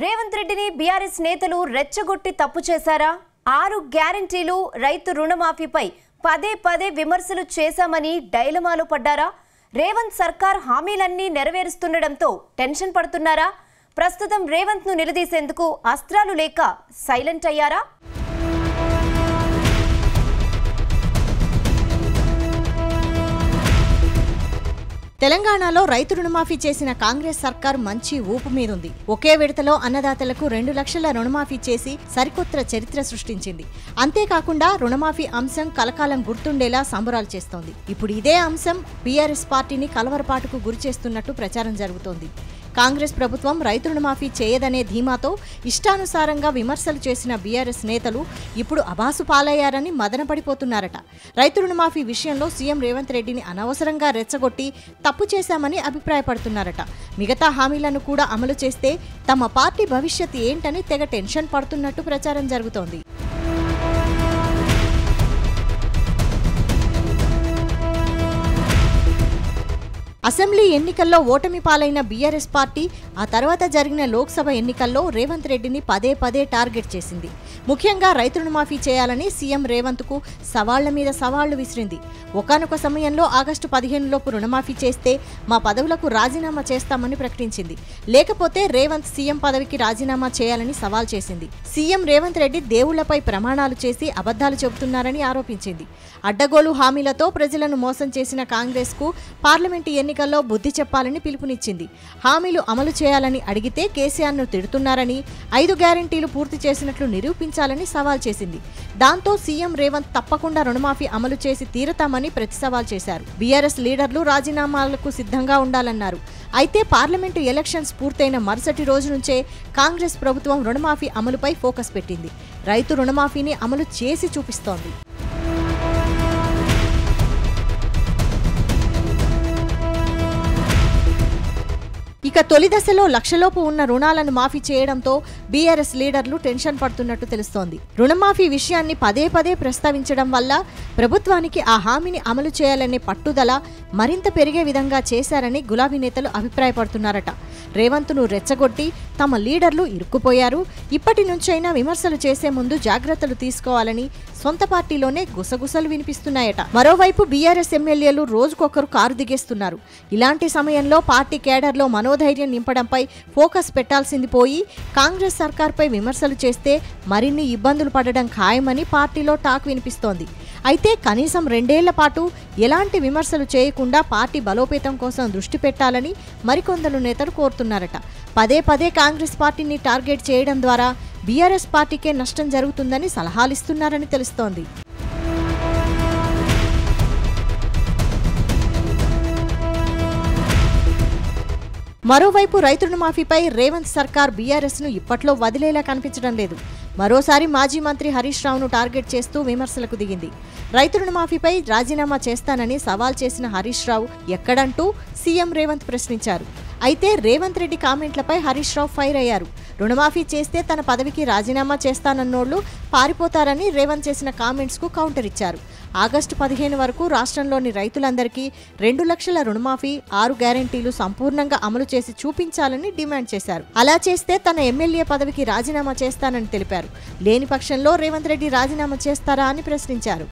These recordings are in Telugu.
రేవంత్ రెడ్డిని బీఆర్ఎస్ నేతలు రెచ్చగొట్టి తప్పు చేశారా? 6 గ్యారెంటీలు రైతు రుణమాఫీపై పదే పదే విమర్శలు చేశామని డైలమాలో పడ్డారా? రేవంత్ సర్కార్ హామీలన్నీ నెరవేరుస్తుండడంతో టెన్షన్ పడుతున్నారా? ప్రస్తుతం రేవంత్ ను నిలదీసేందుకు అస్త్రాలు లేక సైలెంట్ అయ్యారా? తెలంగాణలో రైతు రుణమాఫీ చేసిన కాంగ్రెస్ సర్కార్ మంచి ఊపు మీదుంది. ఒకే విడతలో అన్నదాతలకు 2 లక్షల రుణమాఫీ చేసి సరికొత్త చరిత్ర సృష్టించింది. అంతేకాకుండా రుణమాఫీ అంశం కలకాలం గుర్తుండేలా సంబరాలు చేస్తోంది. ఇప్పుడు ఇదే అంశం బీఆర్ఎస్ పార్టీని కలవరపాటుకు గురిచేస్తున్నట్టు ప్రచారం జరుగుతోంది. కాంగ్రెస్ ప్రభుత్వం రైతు రుణమాఫీ చేయదనే ధీమాతో ఇష్టానుసారంగా విమర్శలు చేసిన బీఆర్ఎస్ నేతలు ఇప్పుడు అబాసు పాలయ్యారని మదనపడిపోతున్నారట. రైతు రుణమాఫీ విషయంలో సీఎం రేవంత్ రెడ్డిని అనవసరంగా రెచ్చగొట్టి తప్పు చేశామని అభిప్రాయపడుతున్నారట. మిగతా హామీలను కూడా అమలు చేస్తే తమ పార్టీ భవిష్యత్ ఏంటని తెగ టెన్షన్ పడుతున్నట్టు ప్రచారం జరుగుతోంది. అసెంబ్లీ ఎన్నికల్లో ఓటమి పాలైన బీఆర్ఎస్ పార్టీ ఆ తర్వాత జరిగిన లోక్సభ ఎన్నికల్లో రేవంత్ రెడ్డిని పదే పదే టార్గెట్ చేసింది. ముఖ్యంగా రైతు రుణమాఫీ చేయాలని సీఎం రేవంత్కు సవాళ్ల మీద సవాళ్లు విసిరింది. ఒకానొక సమయంలో ఆగస్టు 15 లోపు రుణమాఫీ చేస్తే మా పదవులకు రాజీనామా చేస్తామని ప్రకటించింది. లేకపోతే రేవంత్ సీఎం పదవికి రాజీనామా చేయాలని సవాల్ చేసింది. సీఎం రేవంత్ రెడ్డి దేవుళ్లపై ప్రమాణాలు చేసి అబద్ధాలు చెబుతున్నారని ఆరోపించింది. అడ్డగోలు హామీలతో ప్రజలను మోసం చేసిన కాంగ్రెస్ కు పార్లమెంటు ఎన్నికల్లో బుద్ధి చెప్పాలని పిలుపునిచ్చింది. హామీలు అమలు చేయాలని అడిగితే కేసీఆర్ను తిడుతున్నారని, 5 గ్యారెంటీలు పూర్తి చేసినట్లు నిరూపించాలని సవాల్ చేసింది. దాంతో సీఎం రేవంత్ తప్పకుండా రుణమాఫీ అమలు చేసి తీరతామని ప్రతి సవాల్ చేశారు. బీఆర్ఎస్ లీడర్లు రాజీనామాలకు సిద్ధంగా ఉండాలన్నారు. అయితే పార్లమెంటు ఎలక్షన్స్ పూర్తయిన మరుసటి రోజు నుంచే కాంగ్రెస్ ప్రభుత్వం రుణమాఫీ అమలుపై ఫోకస్ పెట్టింది. రైతు రుణమాఫీని అమలు చేసి చూపిస్తోంది. ఇక తొలి దశలో లక్షలోపు ఉన్న రుణాలను మాఫీ చేయడంతో బీఆర్ఎస్ లీడర్లు టెన్షన్ పడుతున్నట్టు తెలుస్తోంది. రుణమాఫీ విషయాన్ని పదే పదే ప్రస్తావించడం వల్ల ప్రభుత్వానికి ఆ హామీని అమలు చేయాలనే పట్టుదల మరింత పెరిగే విధంగా చేశారని గులాబీ నేతలు అభిప్రాయపడుతున్నారట. రేవంత్ను రెచ్చగొట్టి తమ లీడర్లు ఇరుక్కుపోయారు. ఇప్పటి నుంచైనా విమర్శలు చేసే ముందు జాగ్రత్తలు తీసుకోవాలని సొంత పార్టీలోనే గుసగుసలు వినిపిస్తున్నాయట. మరోవైపు బీఆర్ఎస్ ఎమ్మెల్యేలు రోజుకొకరు కారు దిగేస్తున్నారు. ఇలాంటి సమయంలో పార్టీ కేడర్లో మనోధైర్యం నింపడంపై ఫోకస్ పెట్టాల్సింది పోయి కాంగ్రెస్ సర్కార్పై విమర్శలు చేస్తే మరిన్ని ఇబ్బందులు పడడం ఖాయమని పార్టీలో టాక్ వినిపిస్తోంది. అయితే కనీసం 2 ఏళ్ల పాటు ఎలాంటి విమర్శలు చేయకుండా పార్టీ బలోపేతం కోసం దృష్టి పెట్టాలని మరికొందరు నేతలు కోరుతున్నారట. పదే పదే కాంగ్రెస్ పార్టీని టార్గెట్ చేయడం ద్వారా బీఆర్ఎస్ పార్టీకే నష్టం జరుగుతుందని సలహాలిస్తున్నారని తెలుస్తోంది. మరోవైపు రైతు రుణమాఫీపై రేవంత్ సర్కార్ బీఆర్ఎస్ ను ఇప్పట్లో వదిలేలా కనిపించడం లేదు. మరోసారి మాజీ మంత్రి హరీష్ రావును టార్గెట్ చేస్తూ విమర్శలకు దిగింది. రైతు రుణమాఫీపై రాజీనామా చేస్తానని సవాల్ చేసిన హరీష్ రావు ఎక్కడంటూ సీఎం రేవంత్ ప్రశ్నించారు. అయితే రేవంత్ రెడ్డి కామెంట్లపై హరీష్ రావు ఫైర్ అయ్యారు. రుణమాఫీ చేస్తే తన పదవికి రాజీనామా చేస్తానన్నోళ్లు పారిపోతారని రేవంత్ చేసిన కామెంట్స్ కు కౌంటర్ ఇచ్చారు. ఆగస్టు 15 వరకు రాష్ట్రంలోని రైతులందరికీ 2 లక్షల రుణమాఫీ, 6 గ్యారెంటీలు సంపూర్ణంగా అమలు చేసి చూపించాలని డిమాండ్ చేశారు. అలా చేస్తే తన ఎమ్మెల్యే పదవికి రాజీనామా చేస్తానని తెలిపారు. లేని పక్షంలో రేవంత్ రెడ్డి రాజీనామా చేస్తారా అని ప్రశ్నించారు.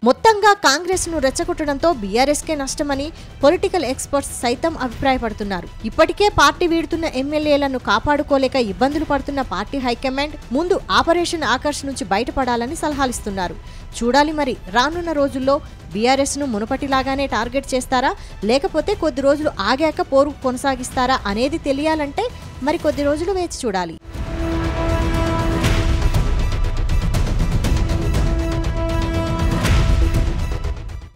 మొత్తంగా కాంగ్రెస్ ను రెచ్చగొట్టడంతో బీఆర్ఎస్కే నష్టమని పొలిటికల్ ఎక్స్పర్ట్స్ సైతం అభిప్రాయపడుతున్నారు. ఇప్పటికే పార్టీ వీడుతున్న ఎమ్మెల్యేలను కాపాడుకోలేక ఇబ్బందులు పడుతున్న పార్టీ హైకమాండ్ ముందు ఆపరేషన్ ఆకర్ష్ నుంచి బయటపడాలని సలహాలిస్తున్నారు. చూడాలి మరి రానున్న రోజుల్లో బీఆర్ఎస్ ను మునుపటిలాగానే టార్గెట్ చేస్తారా, లేకపోతే కొద్ది రోజులు ఆగాక పోరు కొనసాగిస్తారా అనేది తెలియాలంటే మరి కొద్ది రోజులు వేచి చూడాలి.